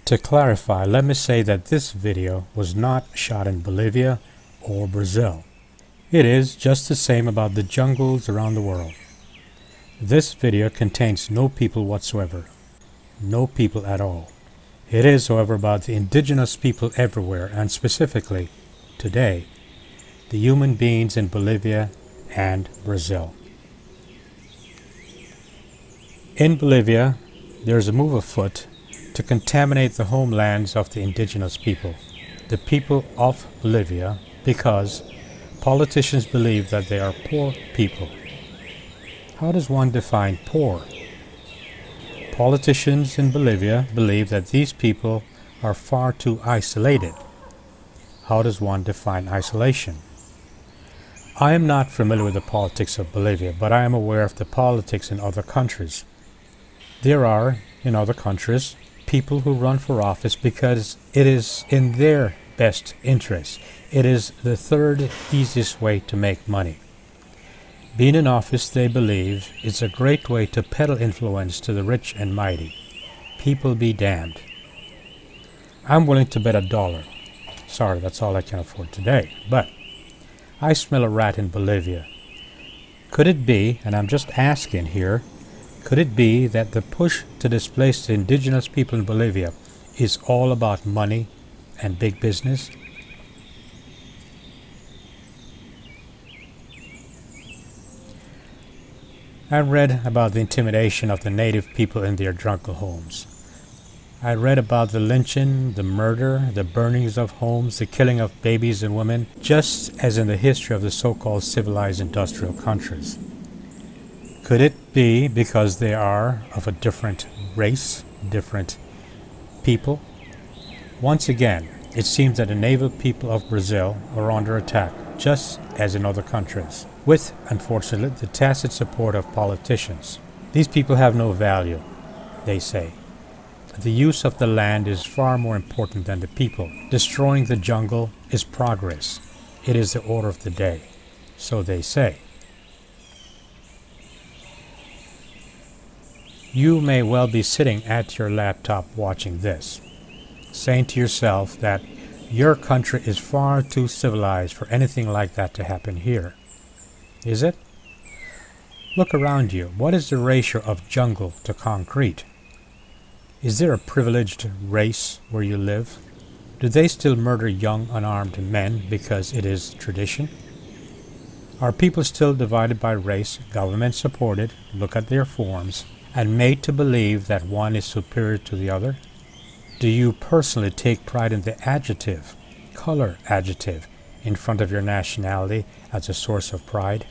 To clarify, let me say that this video was not shot in Bolivia or Brazil. It is just the same about the jungles around the world. This video contains no people whatsoever. No people at all. It is, however, about the indigenous people everywhere, and specifically, today, the human beings in Bolivia and Brazil. In Bolivia, there is a move afoot to contaminate the homelands of the indigenous people, the people of Bolivia, because politicians believe that they are poor people. How does one define poor? Politicians in Bolivia believe that these people are far too isolated. How does one define isolation? I am not familiar with the politics of Bolivia, but I am aware of the politics in other countries. There are, in other countries, people who run for office because it is in their best interest. It is the third easiest way to make money. Being in office, they believe, is a great way to peddle influence to the rich and mighty. People be damned. I'm willing to bet $1. Sorry, that's all I can afford today. But I smell a rat in Bolivia. Could it be, and I'm just asking here, could it be that the push to displace the indigenous people in Bolivia is all about money and big business? I read about the intimidation of the native people in their jungle homes. I read about the lynching, the murder, the burnings of homes, the killing of babies and women, just as in the history of the so-called civilized industrial countries. Could it be because they are of a different race, different people? Once again, it seems that the native people of Brazil are under attack, just as in other countries, with, unfortunately, the tacit support of politicians. These people have no value, they say. The use of the land is far more important than the people. Destroying the jungle is progress. It is the order of the day, so they say. You may well be sitting at your laptop watching this, saying to yourself that your country is far too civilized for anything like that to happen here. Is it? Look around you. What is the ratio of jungle to concrete? Is there a privileged race where you live? Do they still murder young unarmed men because it is tradition? Are people still divided by race, government supported, look at their forms, and made to believe that one is superior to the other? Do you personally take pride in the adjective, color adjective, in front of your nationality as a source of pride?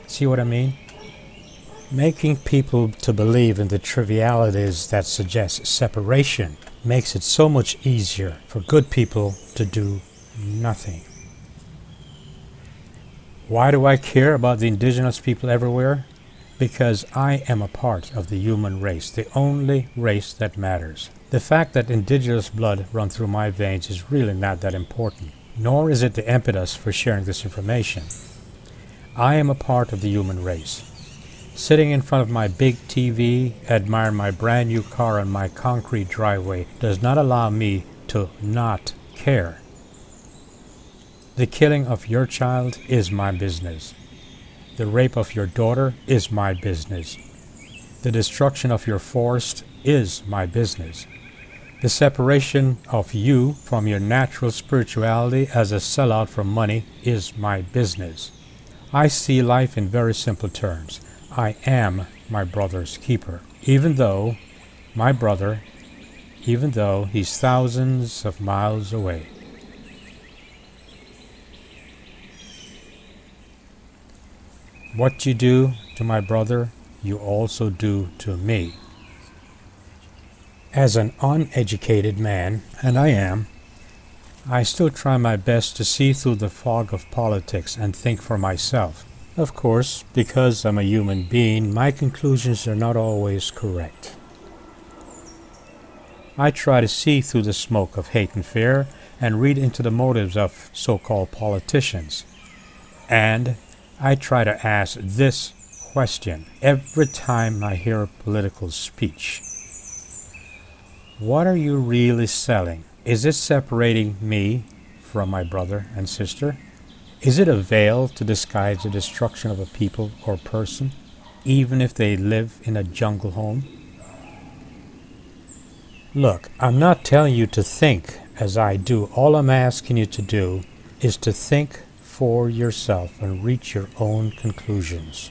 See what I mean? Making people to believe in the trivialities that suggest separation makes it so much easier for good people to do nothing. Why do I care about the indigenous people everywhere? Because I am a part of the human race, the only race that matters. The fact that indigenous blood runs through my veins is really not that important, nor is it the impetus for sharing this information. I am a part of the human race. Sitting in front of my big TV, admiring my brand new car on my concrete driveway does not allow me to not care. The killing of your child is my business. The rape of your daughter is my business. The destruction of your forest is my business. The separation of you from your natural spirituality as a sellout for money is my business. I see life in very simple terms. I am my brother's keeper, even though my brother, even though he's thousands of miles away. What you do to my brother, you also do to me. As an uneducated man, and I am, I still try my best to see through the fog of politics and think for myself. Of course, because I'm a human being, my conclusions are not always correct. I try to see through the smoke of hate and fear and read into the motives of so-called politicians. And I try to ask this question every time I hear a political speech. What are you really selling? Is it separating me from my brother and sister? Is it a veil to disguise the destruction of a people or person, even if they live in a jungle home? Look, I'm not telling you to think as I do. All I'm asking you to do is to think for yourself and reach your own conclusions.